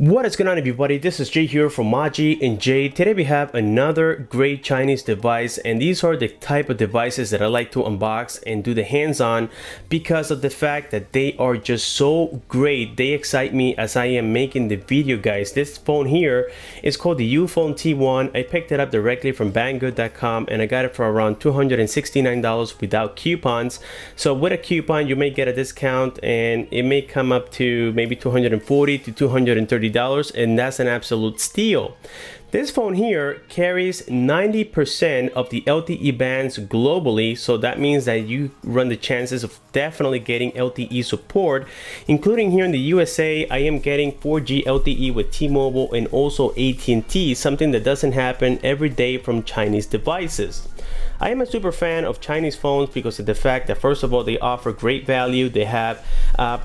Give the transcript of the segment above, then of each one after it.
What is going on, everybody? This is Jay here from Maji and Jay. Today we have another great Chinese device, and these are the type of devices that I like to unbox and do the hands-on because of the fact that they are just so great. They excite me as I am making the video, guys. This phone here is called the Ulefone T1. I picked it up directly from banggood.com and I got it for around $269 without coupons. So with a coupon you may get a discount and it may come up to maybe $240 to $230, and that's an absolute steal. This phone here carries 90% of the LTE bands globally, so that means that you run the chances of definitely getting LTE support. Including here in the USA, I am getting 4G LTE with T-Mobile and also at&t, something that doesn't happen every day from Chinese devices. I am a super fan of Chinese phones because of the fact that, first of all, they offer great value. They have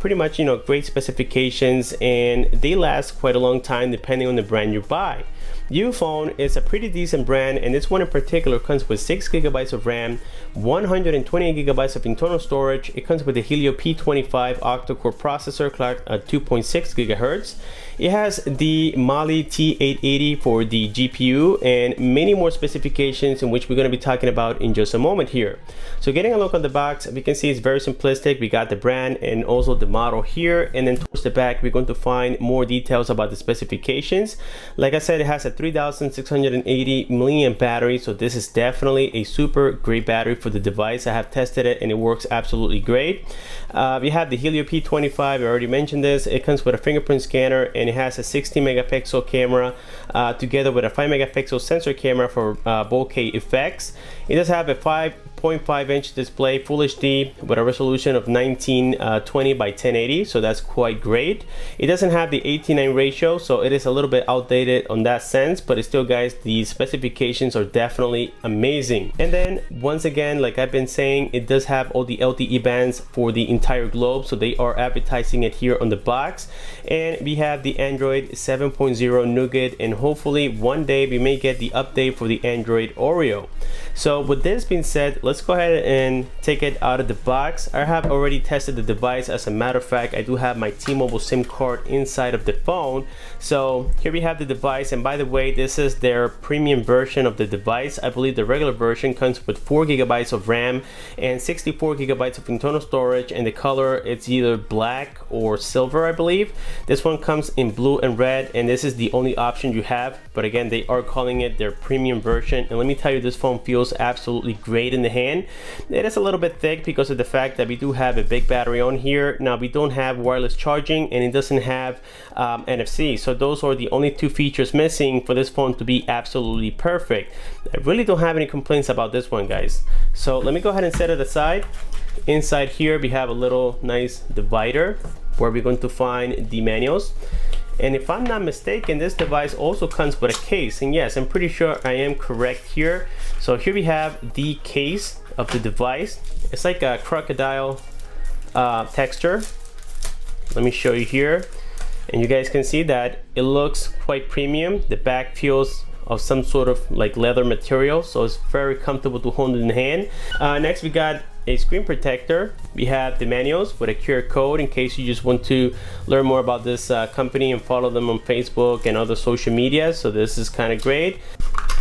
pretty much, great specifications, and they last quite a long time depending on the brand you buy. Ulefone is a pretty decent brand, and this one in particular comes with 6 GB of RAM, 128 GB of internal storage. It comes with the Helio P25 octa-core processor clocked at 2.6 GHz. It has the Mali T880 for the GPU and many more specifications in which we're going to be talking about in just a moment here. So getting a look on the box, we can see it's very simplistic. We got the brand and also the model here, and then towards the back we're going to find more details about the specifications. Like I said, it has a 3680 milliamp battery, so this is definitely a super great battery for the device. I have tested it and it works absolutely great. We have the Helio P25, I already mentioned this. It comes with a fingerprint scanner and it has a 60 megapixel camera together with a 5 megapixel sensor camera for bokeh effects. It does have a 5.5-inch display, Full HD, with a resolution of 1920 by 1080, so that's quite great. It doesn't have the 8:9 ratio, so it is a little bit outdated on that sense, but still, guys, the specifications are definitely amazing. And then once again, like I've been saying, it does have all the LTE bands for the entire globe, so they are advertising it here on the box. And we have the Android 7.0 Nougat, and hopefully one day we may get the update for the Android Oreo. So with this being said, let's go ahead and take it out of the box. I have already tested the device. As a matter of fact, I do have my T-Mobile SIM card inside of the phone. So here we have the device, and by the way, this is their premium version of the device. I believe the regular version comes with 4 GB of RAM and 64 GB of internal storage, and the color, it's either black or silver, I believe. This one comes in blue and red, and this is the only option you have, but again, they are calling it their premium version. And let me tell you, this phone feels absolutely great in the hand. It is a little bit thick because of the fact that we do have a big battery on here. Now, we don't have wireless charging and it doesn't have NFC, so those are the only two features missing for this phone to be absolutely perfect. I really don't have any complaints about this one, guys. So let me go ahead and set it aside. Inside here we have a little nice divider where we're going to find the manuals. And if I'm not mistaken, this device also comes with a case, and yes, I'm pretty sure I am correct here. So here we have the case of the device. It's like a crocodile texture. Let me show you here, and you guys can see that it looks quite premium. The back feels of some sort of like leather material, so it's very comfortable to hold in the hand. Next, we got a screen protector. We have the manuals with a QR code in case you just want to learn more about this company and follow them on Facebook and other social media, so this is kind of great.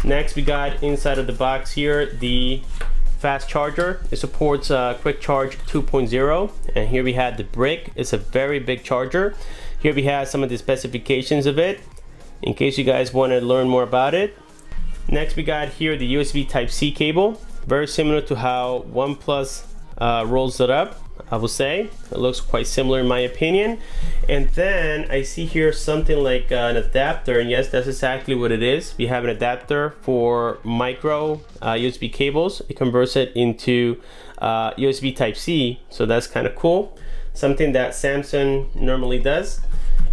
Next, we got inside of the box here the fast charger. It supports quick charge 2.0, and here we have the brick. It's a very big charger. Here we have some of the specifications of it in case you guys want to learn more about it. Next, we got here the USB Type-C cable, very similar to how OnePlus rolls it up, I will say. It looks quite similar in my opinion. And then I see here something like an adapter, and yes, that's exactly what it is. We have an adapter for micro USB cables. It converts it into USB Type-C, so that's kind of cool. Something that Samsung normally does.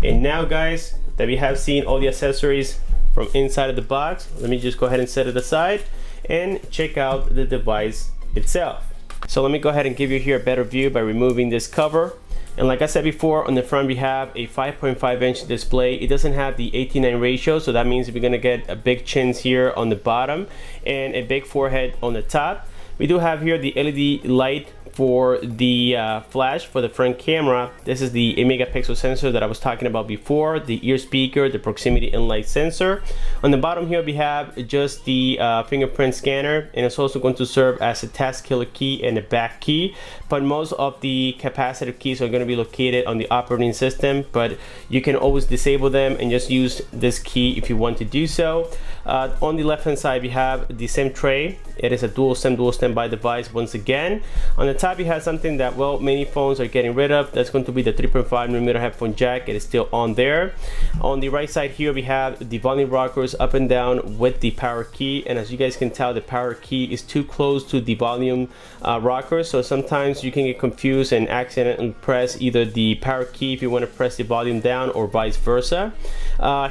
And now, guys, that we have seen all the accessories from inside of the box, let me just go ahead and set it aside and check out the device itself. So let me go ahead and give you here a better view by removing this cover. And like I said before, on the front we have a 5.5-inch display. It doesn't have the 8:9 ratio, so that means we're gonna get a big chins here on the bottom and a big forehead on the top. We do have here the LED light for the flash for the front camera. This is the 8 megapixel sensor that I was talking about before, the ear speaker, the proximity and light sensor. On the bottom here we have just the fingerprint scanner, and it's also going to serve as a task killer key and a back key, but most of the capacitive keys are going to be located on the operating system, but you can always disable them and just use this key if you want to do so. On the left hand side we have the SIM tray. It is a dual SIM, dual standby device once again. On the top you have something that, well, many phones are getting rid of. That's going to be the 3.5mm headphone jack. It is still on there. On the right side here we have the volume rockers up and down with the power key, and as you guys can tell, the power key is too close to the volume rocker, so sometimes you can get confused and accidentally press either the power key if you want to press the volume down or vice versa.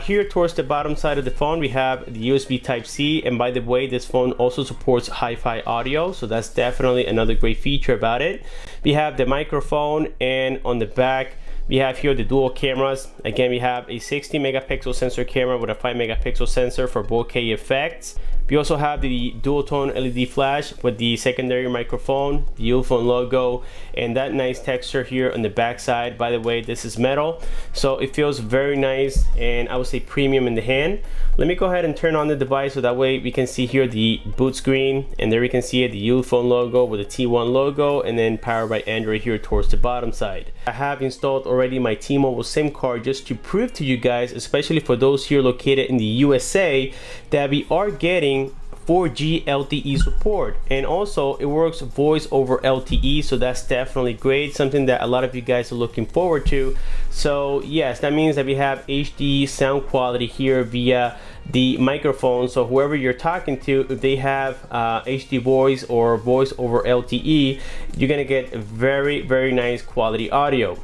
Here towards the bottom side of the phone we have the USB Type-C, and by the way, this phone also supports HIFI audio, so that's definitely another great feature about it. We have the microphone, and on the back we have here the dual cameras. Again, we have a 60 megapixel sensor camera with a 5 megapixel sensor for bokeh effects. We also have the dual tone LED flash with the secondary microphone, the Ulefone logo, and that nice texture here on the back side. By the way, this is metal, so it feels very nice and I would say premium in the hand. Let me go ahead and turn on the device so that way we can see here the boot screen, and there we can see the Ulefone logo with the T1 logo, and then powered by Android here towards the bottom side. I have installed already my T-Mobile SIM card just to prove to you guys, especially for those here located in the USA, that we are getting 4G LTE support, and also it works voice over LTE, so that's definitely great, something that a lot of you guys are looking forward to. So yes, that means that we have HD sound quality here via the microphone, so whoever you're talking to, if they have HD voice or voice over LTE, you're gonna get very nice quality audio.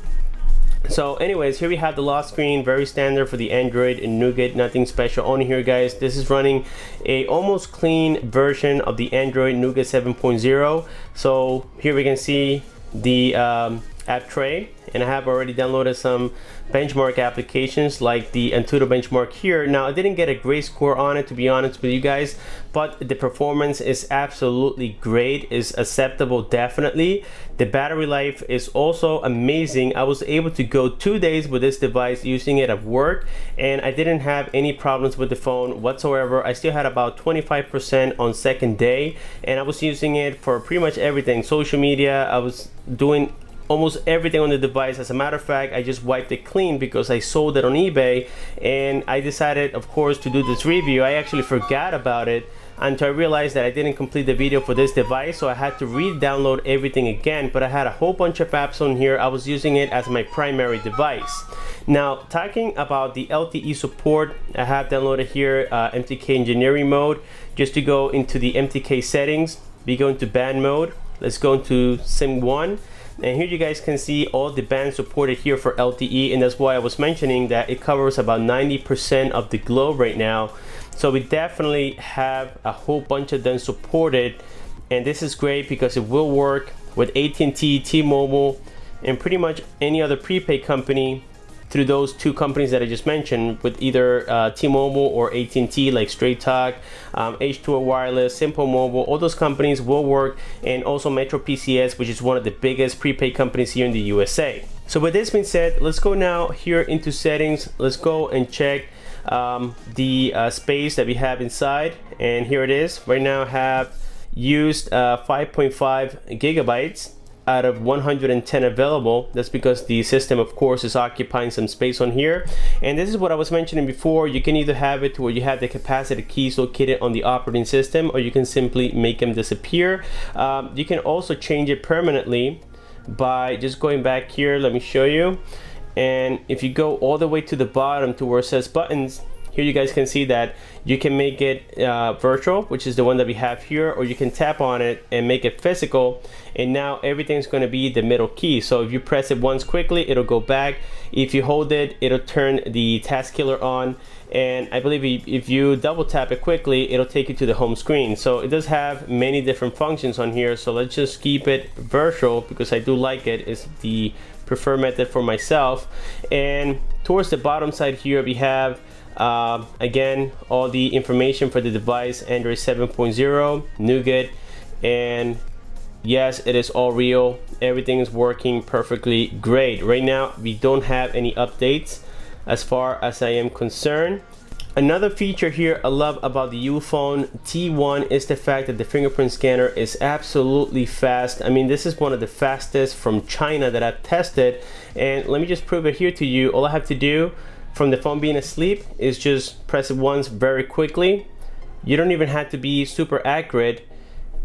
So anyways, here we have the lock screen, very standard for the Android and Nougat, nothing special on here, guys. This is running a almost clean version of the Android Nougat 7.0. So here we can see the app tray, and I have already downloaded some benchmark applications like the Antutu benchmark here. Now I didn't get a great score on it, to be honest with you guys, but the performance is absolutely great, is acceptable definitely. The battery life is also amazing. I was able to go 2 days with this device using it at work, and I didn't have any problems with the phone whatsoever. I still had about 25% on second day, and I was using it for pretty much everything. Social media, I was doing almost everything on the device. As a matter of fact, I just wiped it clean because I sold it on eBay, and I decided, of course, to do this review. I actually forgot about it until I realized that I didn't complete the video for this device, so I had to re-download everything again, but I had a whole bunch of apps on here. I was using it as my primary device. Now, talking about the LTE support, I have downloaded here MTK engineering mode. Just to go into the MTK settings, we go into band mode. Let's go into SIM 1. And here you guys can see all the bands supported here for LTE, and that's why I was mentioning that it covers about 90% of the globe right now. So we definitely have a whole bunch of them supported, and this is great because it will work with at&t, T-Mobile, and pretty much any other prepaid company through those two companies that I just mentioned, with either T-Mobile or at&t, like Straight Talk, H2O Wireless, Simple Mobile. All those companies will work, and also Metro PCS, which is one of the biggest prepaid companies here in the USA. So with this being said, let's go now here into settings. Let's go and check the space that we have inside, and here it is. Right now I have used 5.5 gigabytes out of 110 available. That's because the system, of course, is occupying some space on here. And this is what I was mentioning before. You can either have it where you have the capacitive keys located on the operating system, or you can simply make them disappear. You can also change it permanently by just going back here. Let me show you. And if you go all the way to the bottom to where it says buttons, here you guys can see that you can make it virtual, which is the one that we have here, or you can tap on it and make it physical, and now everything's going to be the middle key. So if you press it once quickly, it'll go back. If you hold it, it'll turn the task killer on, and I believe if you double tap it quickly, it'll take you to the home screen. So it does have many different functions on here, so let's just keep it virtual because I do like it. It's the preferred method for myself. And towards the bottom side here we have again all the information for the device: Android 7.0, Nougat, and yes, it is all real. Everything is working perfectly great. Right now we don't have any updates as far as I am concerned. Another feature here I love about the Ulefone T1 is the fact that the fingerprint scanner is absolutely fast. I mean, this is one of the fastest from China that I've tested, and let me just prove it here to you. All I have to do from the phone being asleep is just press it once very quickly. You don't even have to be super accurate.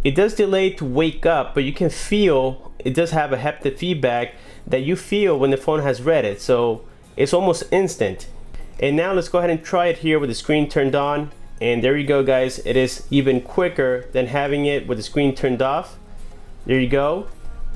It does delay to wake up, but you can feel, it does have a haptic feedback that you feel when the phone has read it, so it's almost instant. And now let's go ahead and try it here with the screen turned on, and there you go guys, it is even quicker than having it with the screen turned off. There you go.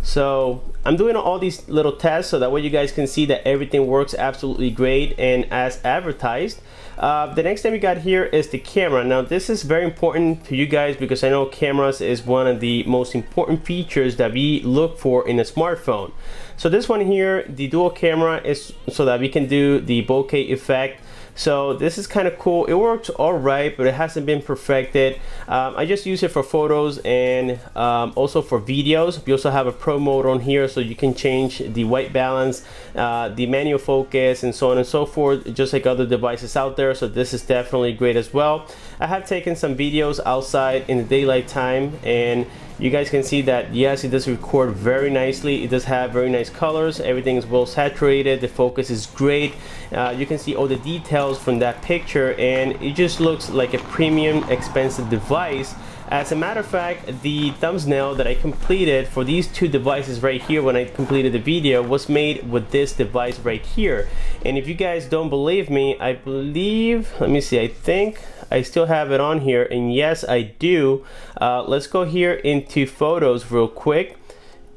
So I'm doing all these little tests so that way you guys can see that everything works absolutely great and as advertised. The next thing we got here is the camera. Now this is very important to you guys because I know cameras is one of the most important features that we look for in a smartphone. So this one here, the dual camera, is so that we can do the bokeh effect. So this is kind of cool. It works all right, but it hasn't been perfected. I just use it for photos and also for videos. We also have a pro mode on here, so you can change the white balance, the manual focus, and so on and so forth, just like other devices out there. So this is definitely great as well. I have taken some videos outside in the daylight time, and you guys can see that yes, it does record very nicely. It does have very nice colors. Everything is well saturated. The focus is great. You can see all the details from that picture, and it just looks like a premium expensive device. As a matter of fact, the thumbnail that I completed for these two devices right here when I completed the video was made with this device right here. And if you guys don't believe me, I believe, let me see, I think I still have it on here, and yes I do. Let's go here into photos real quick,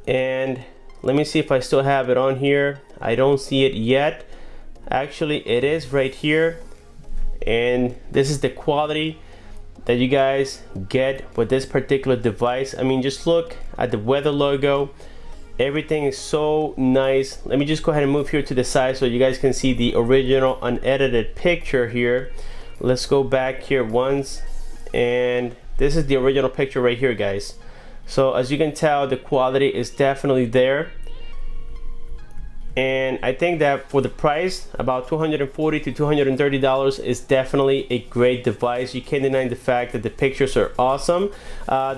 and let me see if I still have it on here. I don't see it yet. Actually it is right here, and this is the quality that you guys get with this particular device. I mean, just look at the weather logo. Everything is so nice. Let me just go ahead and move here to the side so you guys can see the original unedited picture here. Let's go back here once, and this is the original picture right here guys. So as you can tell, the quality is definitely there, and I think that for the price, about $240 to $230 is definitely a great device. You can't deny the fact that the pictures are awesome.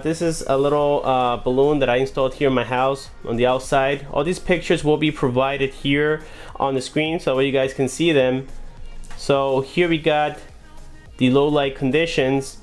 This is a little balloon that I installed here in my house on the outside. All these pictures will be provided here on the screen so you guys can see them. So here we got the low light conditions,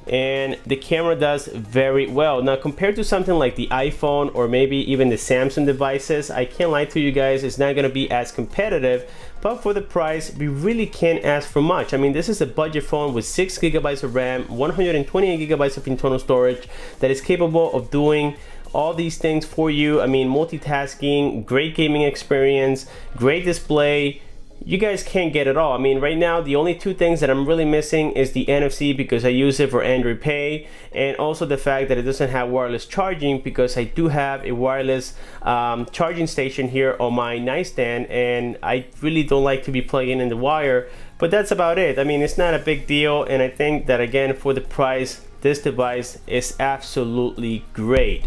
and the camera does very well. Now compared to something like the iPhone or maybe even the Samsung devices, I can't lie to you guys, it's not going to be as competitive, but for the price we really can't ask for much. I mean, this is a budget phone with 6 GB of RAM, 128 GB of internal storage that is capable of doing all these things for you. I mean, multitasking, great gaming experience, great display. You guys can't get it all. I mean, right now the only two things that I'm really missing is the NFC because I use it for Android Pay, and also the fact that it doesn't have wireless charging because I do have a wireless charging station here on my nightstand, and I really don't like to be plugging in the wire. But that's about it. I mean, it's not a big deal, and I think that again, for the price, this device is absolutely great.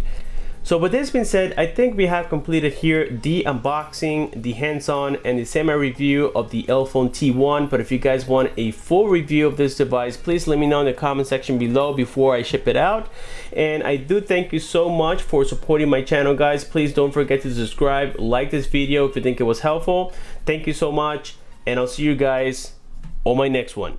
So with this being said, I think we have completed here the unboxing, the hands-on, and the semi-review of the Ulefone T1. But if you guys want a full review of this device, please let me know in the comment section below before I ship it out. And I do thank you so much for supporting my channel guys. Please don't forget to subscribe, like this video if you think it was helpful. Thank you so much, and I'll see you guys on my next one.